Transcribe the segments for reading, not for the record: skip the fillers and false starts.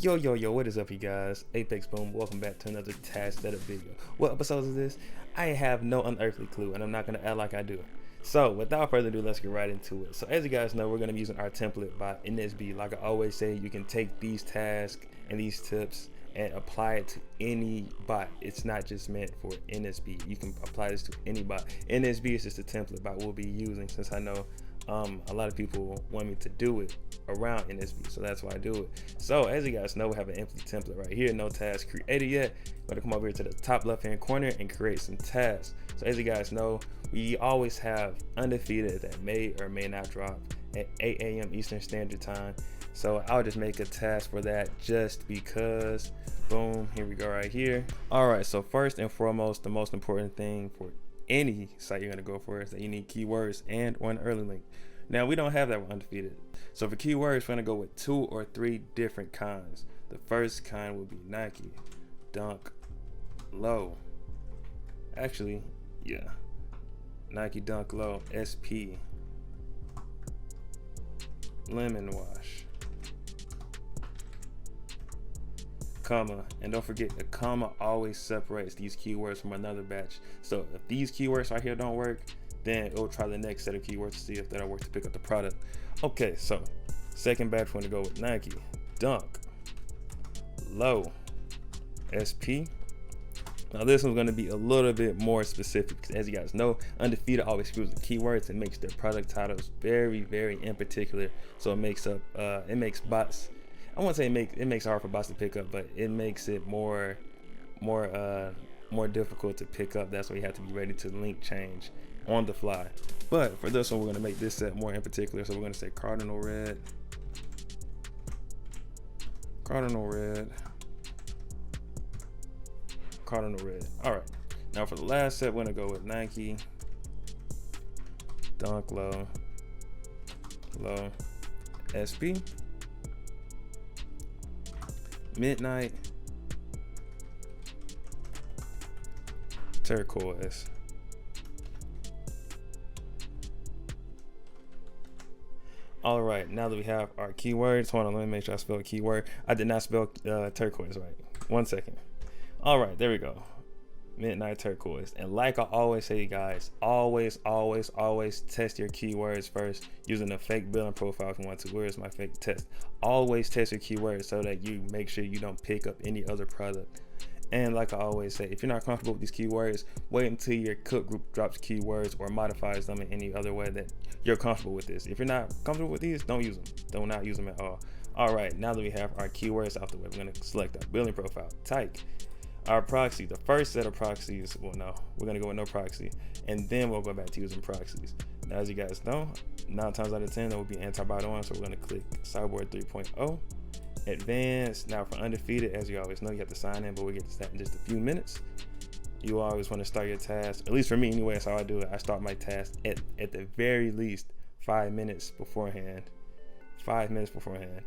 Yo, what is up, you guys? Apex Boom, welcome back to another task setup video. What episodes is this? I have no unearthly clue, and I'm not going to act like I do. So, without further ado, let's get right into it. So, as you guys know, we're going to be using our template by NSB. Like I always say, you can take these tasks and these tips and apply it to any bot. It's not just meant for NSB. You can apply this to any bot. NSB is just a template bot we'll be using, since I know a lot of people want me to do it around NSB, so that's why I do it. So as you guys know, we have an empty template right here, no task created yet. We're gonna come over here to the top left hand corner and create some tasks. So as you guys know, we always have undefeated that may or may not drop at 8 a.m. Eastern Standard Time. So I'll just make a task for that just because. Boom, here we go right here. All right, so first and foremost, the most important thing for any site you're going to go for is that you need keywords and or an early link. Now we don't have that with undefeated, so for keywords we're going to go with 2 or 3 different kinds. The first kind will be Nike Dunk Low. Actually, yeah, Nike Dunk Low SP Lemon Wash, comma, and don't forget the comma always separates these keywords from another batch. So if these keywords right here don't work, then it'll try the next set of keywords to see if that'll work to pick up the product. Okay, so second batch we're gonna go with Nike Dunk Low SP. Now this one's gonna be a little bit more specific because, as you guys know, undefeated always screws with keywords and makes their product titles very, very in particular. So it makes bots, I won't say it makes it hard for bots to pick up, but it makes it more difficult to pick up. That's why you have to be ready to link change on the fly. But for this one, we're gonna make this set more in particular. So we're gonna say cardinal red, cardinal red, cardinal red. All right. Now for the last set, we're gonna go with Nike Dunk Low SP Midnight Turquoise. All right, now that we have our keywords, hold on, let me make sure I spell keyword. I did not spell turquoise right. 1 second. All right, there we go. Midnight Turquoise. And like I always say, guys, always test your keywords first using a fake billing profile if you want to. Where is my fake test? Always test your keywords so that you make sure you don't pick up any other product. And like I always say, if you're not comfortable with these keywords, wait until your cook group drops keywords or modifies them in any other way that you're comfortable with this. If you're not comfortable with these, don't use them. Do not use them at all. All right, now that we have our keywords out the way, we're gonna select our billing profile, type our proxy, the first set of proxies. Well, no, we're gonna go with no proxy, and then we'll go back to using proxies. Now, as you guys know, 9 times out of 10 that will be antibot on, so we're gonna click Cyborg 3.0 advanced. Now for undefeated, as you always know, you have to sign in, but we'll get to that in just a few minutes. You always want to start your task, at least for me anyway, that's how I do it. I start my task at the very least 5 minutes beforehand. 5 minutes beforehand.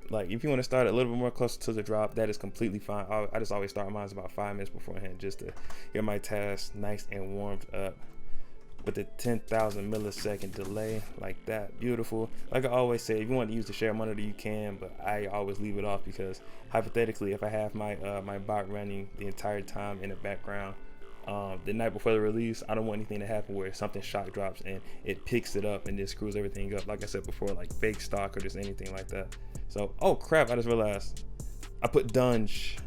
Like, if you want to start a little bit more closer to the drop, that is completely fine. I just always start mine about 5 minutes beforehand just to get my task nice and warmed up with the 10,000 millisecond delay, like that. Beautiful. Like I always say, if you want to use the share monitor, you can, but I always leave it off because hypothetically, if I have my my bot running the entire time in the background the night before the release, I don't want anything to happen where something shock drops and it picks it up and just screws everything up. Like I said before, like fake stock or just anything like that. So, oh crap, I just realized I put dunge.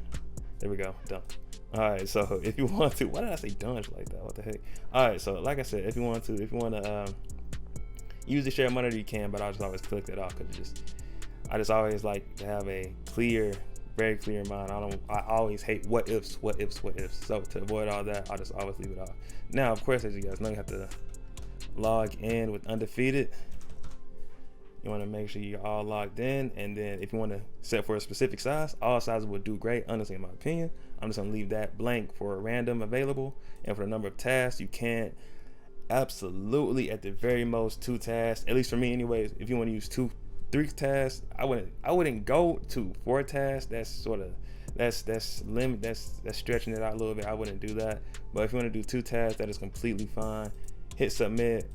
There we go, done. All right, so if you want to, why did I say dunge like that? What the heck? All right, so like I said, if you want to use the share monitor, you can, but I'll just always click that off because I just always like to have a clear, very clear mind. I always hate what ifs. So to avoid all that, I'll just always leave it off. Now, of course, as you guys know, you have to log in with undefeated. You want to make sure you're all logged in, and then if you want to set for a specific size, all sizes will do great, honestly, in my opinion. I'm just going to leave that blank for a random available. And for the number of tasks, you can't absolutely at the very most 2 tasks, at least for me anyways. If you want to use 2-3 tasks, I wouldn't go to 4 tasks. That's stretching it out a little bit. I wouldn't do that. But if you want to do 2 tasks, that is completely fine. Hit submit.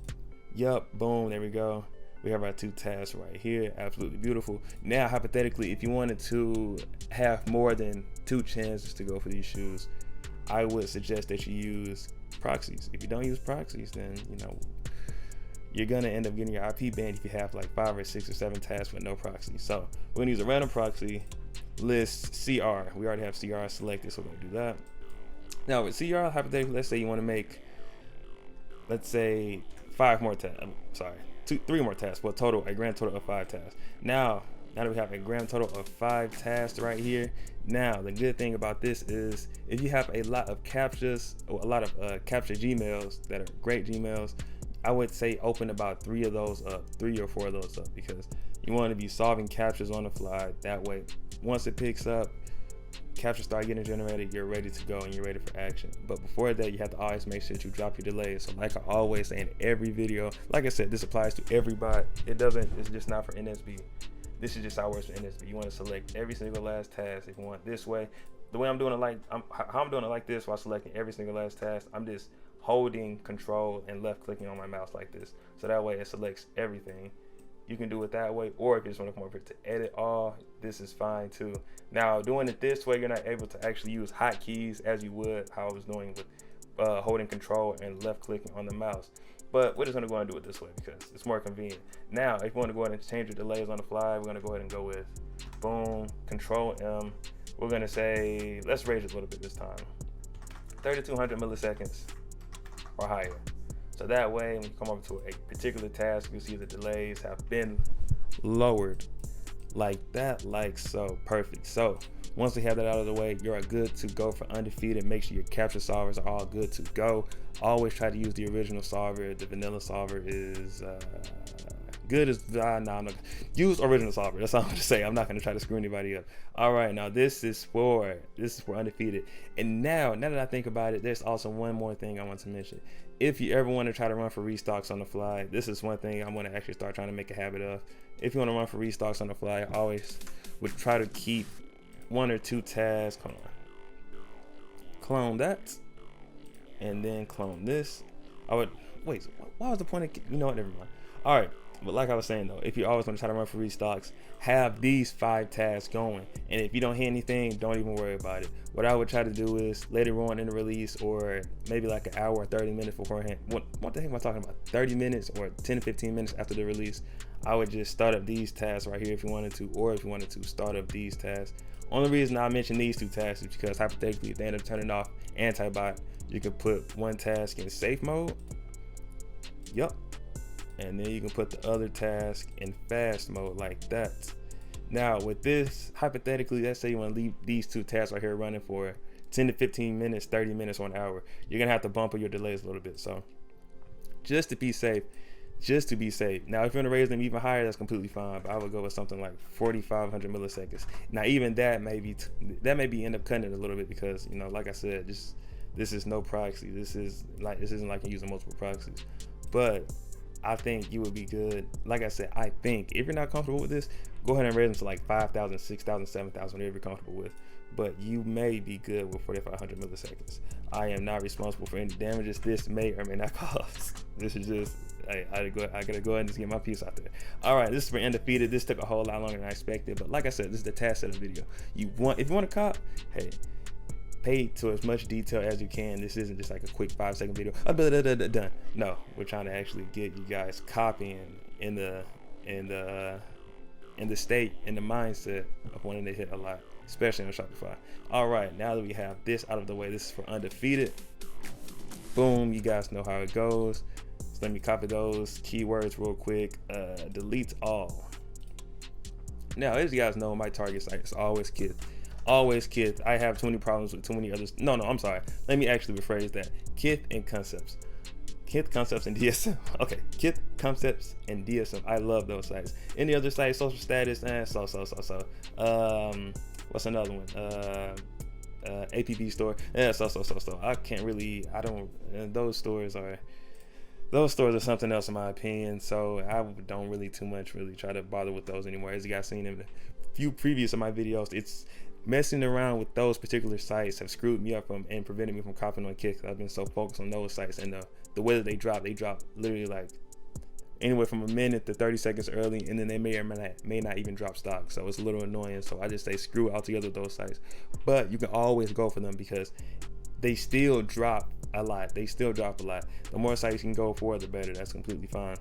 Yup, boom, there we go. We have our 2 tasks right here. Absolutely beautiful. Now, hypothetically, if you wanted to have more than 2 chances to go for these shoes, I would suggest that you use proxies. If you don't use proxies, then you're gonna end up getting your IP banned if you have like 5 or 6 or 7 tasks with no proxy. So we're gonna use a random proxy, list CR. We already have CR selected, so we're gonna do that. Now with CR, hypothetically, let's say you want to make, let's say 5 more tasks. Sorry, 3 more tasks. Well, a grand total of 5 tasks. Now that we have a grand total of 5 tasks right here. Now the good thing about this is if you have a lot of captchas or a lot of captcha Gmails that are great Gmails, I would say open about 3 of those up, 3 or 4 of those up, because you want to be solving captchas on the fly. That way, once it picks up, captchas start getting generated, you're ready to go and you're ready for action. But before that, you have to always make sure that you drop your delays. So like I always say in every video, like I said, this applies to every bot. It's just not for NSB. This is just how it works for NSB. You want to select every single last task. If you want this way, the way I'm doing it, how I'm doing it like this, while selecting every single last task, I'm just holding control and left clicking on my mouse like this. So that way it selects everything. You can do it that way, or if you just want to come over here to edit all, this is fine too. Now doing it this way, you're not able to actually use hotkeys as you would how I was doing with holding control and left clicking on the mouse. But we're just gonna go ahead and do it this way because it's more convenient. Now, if you want to go ahead and change your delays on the fly, we're gonna go ahead and go with boom, Control M. We're gonna say, let's raise it a little bit this time, 3,200 milliseconds or higher. So that way, when you come over to a particular task, you'll see the delays have been lowered like that, like so. Perfect. So once we have that out of the way, you're good to go for undefeated. Make sure your captcha solvers are all good to go. Always try to use the original solver. The vanilla solver is good as I'm not use original solver. That's all I'm gonna say. I'm not gonna try to screw anybody up. All right, now this is for undefeated. And now that I think about it, there's also one more thing I want to mention. If you ever want to try to run for restocks on the fly, this is one thing I'm going to actually start trying to make a habit of. If you want to run for restocks on the fly, I always would try to keep 1 or 2 tasks. Hold on. Clone that, and then clone this. I would wait. Why was the point of? You know what? Never mind. All right. But like I was saying though, if you always want to try to run for restocks, have these 5 tasks going. And if you don't hit anything, don't even worry about it. What I would try to do is later on in the release, or maybe like an hour or 30 minutes beforehand. What the heck am I talking about? 30 minutes or 10 to 15 minutes after the release, I would just start up these tasks right here if you wanted to, or if you wanted to start up these tasks. Only reason I mention these 2 tasks is because hypothetically, if they end up turning off anti-bot, you can put one task in safe mode. Yup. And then you can put the other task in fast mode like that. Now with this, hypothetically, let's say you want to leave these 2 tasks right here running for 10 to 15 minutes, 30 minutes, or an hour. You're gonna have to bump up your delays a little bit. So just to be safe. Now if you're gonna raise them even higher, that's completely fine, but I would go with something like 4,500 milliseconds. Now even that may be end up cutting it a little bit, because like I said, this is no proxy. This isn't like you're using multiple proxies. But I think you would be good. Like I said, I think if you're not comfortable with this, go ahead and raise them to like 5,000, 6,000, 7,000, whatever you're comfortable with. But you may be good with 4,500 milliseconds. I am not responsible for any damages this may or may not cause. This is just, I gotta go ahead and just get my piece out there. All right, this is for undefeated. This took a whole lot longer than I expected, but like I said, this is the task setup video. If you want a cop, hey, pay to as much detail as you can. This isn't just like a quick 5-second video. Done. No, we're trying to actually get you guys copying in the state, in the mindset of wanting to hit a lot, especially on Shopify. All right, now that we have this out of the way, this is for undefeated. Boom, you guys know how it goes. So let me copy those keywords real quick. Delete all. Now, as you guys know, my target site is always Kith. Always Kith. I have too many problems with too many others. No, I'm sorry. Let me actually rephrase that. Kith and Concepts. Kith, Concepts, and DSM. Okay, Kith, Concepts, and DSM. I love those sites. Any other sites, Social Status, so. What's another one? APB Store. Yeah, so. Those stores are something else in my opinion. So I don't really try to bother with those anymore. As you guys seen in the few previous of my videos, it's messing around with those particular sites have screwed me up and prevented me from copying on Kith. I've been so focused on those sites, and the way that they drop literally like anywhere from a minute to 30 seconds early, and then they may or may not even drop stock. So it's a little annoying. So I just say screw altogether with those sites. But you can always go for them because they still drop a lot. They still drop a lot. The more sites you can go for, the better. That's completely fine.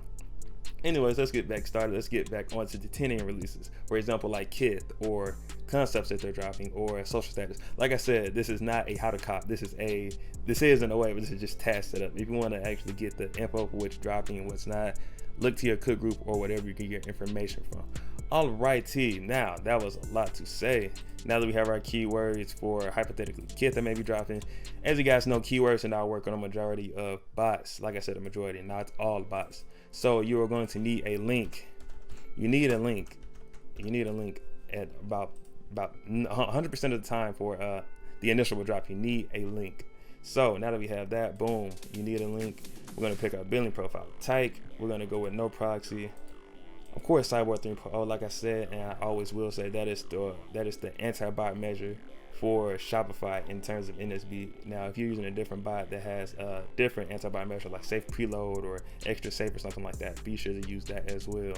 Anyways, let's get back started. Let's get back onto the 10 AM releases. For example, like Kith or concepts that they're dropping or social status. Like I said, this is not a how to cop. This is in a way, but this is just task setup. If you want to actually get the info for what's dropping and what's not, look to your cook group or whatever you can get information from. Alrighty, now that was a lot to say. Now that we have our keywords for hypothetically Kith that may be dropping, as you guys know, keywords are now work on a majority of bots. Like I said, a majority, not all bots. So you are going to need a link. You need a link at about 100% of the time for the initial will drop. You need a link. So now that we have that, boom, you need a link. We're going to pick our billing profile type. We're going to go with no proxy. Of course, Cyborg 3.0, like I said, and I always will say, that is the anti-bot measure for Shopify in terms of NSB. Now, if you're using a different bot that has a different anti-bot measure like safe preload or extra safe or something like that, be sure to use that as well.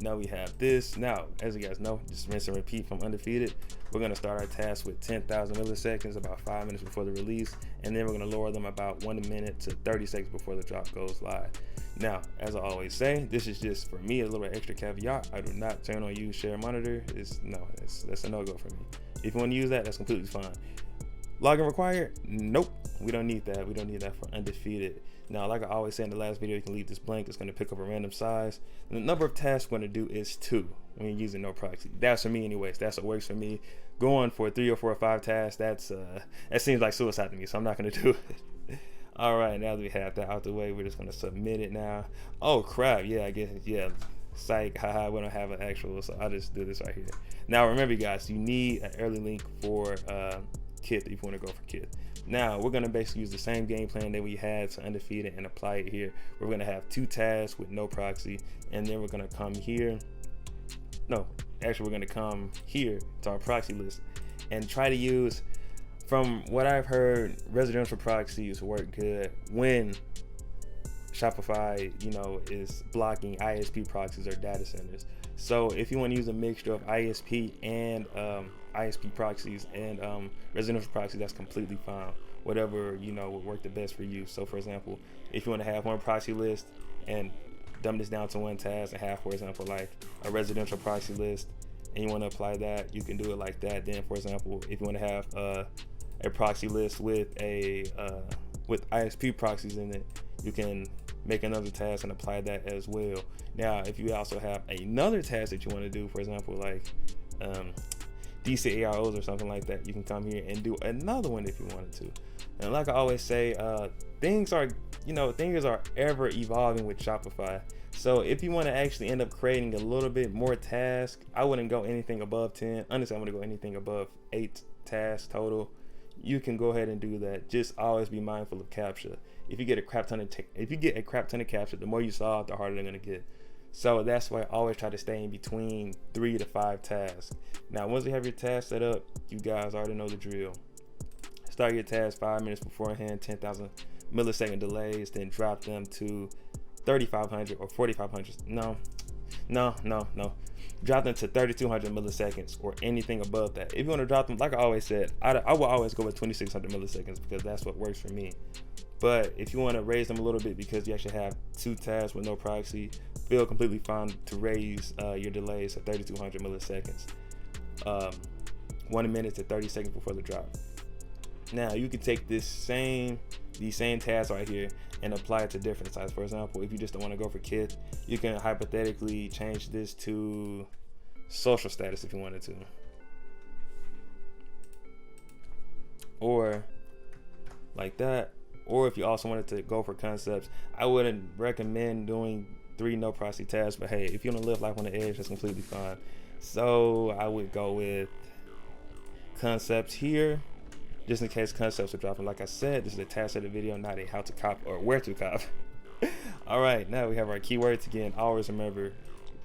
Now we have this. Now, as you guys know, just rinse and repeat from undefeated. We're going to start our task with 10,000 milliseconds, about 5 minutes before the release, and then we're going to lower them about 1 minute to 30 seconds before the drop goes live. Now, as I always say, this is just for me a little extra caveat. I do not turn on use share monitor. That's a no-go for me. If you want to use that, that's completely fine. Login required? Nope. We don't need that. We don't need that for undefeated. Now, like I always say in the last video, you can leave this blank. It's going to pick up a random size. And the number of tasks we're going to do is 2 when you're using no proxy. That's for me anyways. That's what works for me. Going for 3 or 4 or 5 tasks, that seems like suicide to me, so I'm not going to do it. All right, now that we have that out the way, we're just going to submit it now. Oh, crap. Yeah, I guess, yeah. Psych, haha, we don't have an actual, so I'll just do this right here. Now, remember, guys, you need an early link for Kith if you want to go for Kith. Now, we're going to basically use the same game plan that we had to undefeated and apply it here. We're going to have 2 tasks with no proxy, and then we're going to come here. No, actually, we're going to come here to our proxy list and try to use, from what I've heard, residential proxies work good when Shopify, is blocking ISP proxies or data centers. So if you want to use a mixture of ISP and ISP proxies and residential proxies, that's completely fine. Whatever would work the best for you. So for example, if you want to have one proxy list and dumb this down to 1 task and have, for example, like a residential proxy list, and you want to apply that, you can do it like that. Then, for example, if you want to have a proxy list with with ISP proxies in it, you can make another task and apply that as well. Now, if you also have another task that you want to do, for example, like DC AROs or something like that, you can come here and do another one if you wanted to. And like I always say, things are ever evolving with Shopify. So if you want to actually end up creating a little bit more tasks, I wouldn't go anything above 10. Honestly, I want to go anything above 8 tasks total. You can go ahead and do that. Just always be mindful of CAPTCHA. If you get a crap ton of CAPTCHA, the more you solve, the harder they're gonna get. So that's why I always try to stay in between 3 to 5 tasks. Now, once you have your task set up, you guys already know the drill. Start your task 5 minutes beforehand, 10,000 millisecond delays, then drop them to 3,500 or 4,500. No. Drop them to 3,200 milliseconds or anything above that. If you want to drop them, like I always said, I will always go with 2,600 milliseconds because that's what works for me. But if you want to raise them a little bit because you actually have 2 tasks with no proxy, feel completely fine to raise your delays to 3,200 milliseconds. 1 minute to 30 seconds before the drop. Now you can take these same tasks right here and apply it to different sites. For example, if you just don't want to go for Kith, you can hypothetically change this to social status if you wanted to. Or like that. Or if you also wanted to go for concepts, I wouldn't recommend doing 3 no proxy tasks, but hey, if you want to live life on the edge, that's completely fine. So I would go with concepts here, just in case concepts are dropping. Like I said, this is a task of the video, not a how to cop or where to cop. All right, now we have our keywords again. Always remember,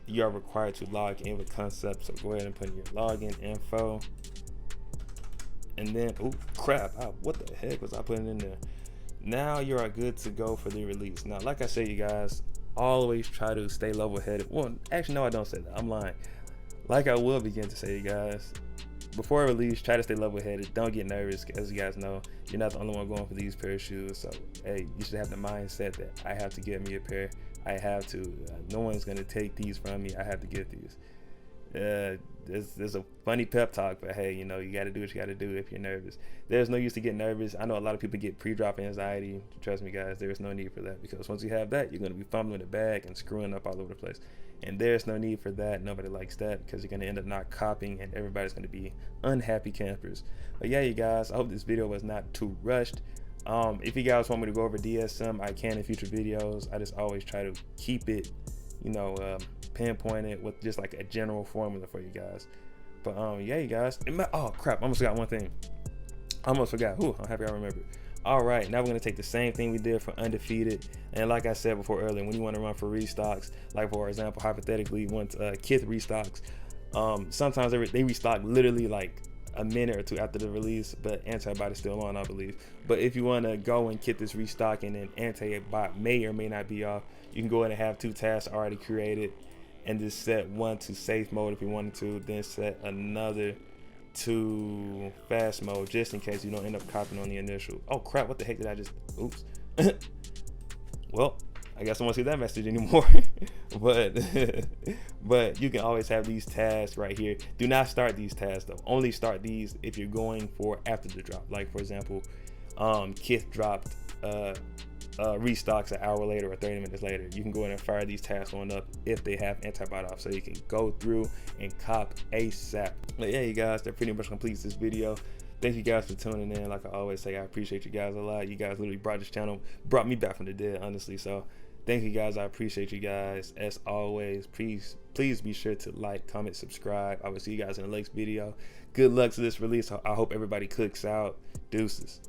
you are required to log in with concepts. So go ahead and put in your login info. And then, oh crap, what the heck was I putting in there? Now you are good to go for the release. Now, like I said, you guys, always try to stay level-headed. Well, actually, no, I don't say that. I'm lying. Like I will begin to say, you guys, before release, try to stay level-headed. Don't get nervous. As you guys know, you're not the only one going for these pair of shoes. So, hey, you should have the mindset that I have to get me a pair. I have to. No one's going to take these from me. I have to get these. There's a funny pep talk, but hey, you know, you got to do what you got to do if you're nervous. There's no use to get nervous. I know a lot of people get pre-drop anxiety. Trust me, guys, there is no need for that, because once you have that, you're going to be fumbling the bag and screwing up all over the place. And there's no need for that. Nobody likes that, because you're going to end up not copying, and everybody's going to be unhappy campers. But yeah, you guys, I hope this video was not too rushed. If you guys want me to go over DSM, I can in future videos. I just always try to keep it, you know, pinpoint it with just like a general formula for you guys. But yeah, you guys, oh crap, I almost forgot one thing. I almost forgot. Ooh, I'm happy I remembered. All right, now we're gonna take the same thing we did for undefeated, and like I said before earlier, when you want to run for restocks, like for example, hypothetically, you want Kith restocks. Sometimes they restock literally like a minute or two after the release, but Anti-Bot's still on, I believe. But if you want to go and get this restock and then Anti-Bot may or may not be off, you can go ahead and have 2 tasks already created and just set one to safe mode if you wanted to, then set another to fast mode just in case you don't end up copying on the initial. Oh crap, what the heck did I just, oops. Well, I guess I won't see that message anymore. but you can always have these tasks right here. Do not start these tasks though. Only start these if you're going for after the drop. Like for example, Kith dropped restocks an hour later or 30 minutes later. You can go in and fire these tasks on up if they have Anti-Bot off, so you can go through and cop ASAP. But yeah, you guys, that pretty much completes this video. Thank you guys for tuning in. Like I always say, I appreciate you guys a lot. You guys literally brought this channel, brought me back from the dead, honestly. So thank you guys. I appreciate you guys. As always, please be sure to like, comment, subscribe. I will see you guys in the next video. Good luck to this release. I hope everybody cooks out. Deuces.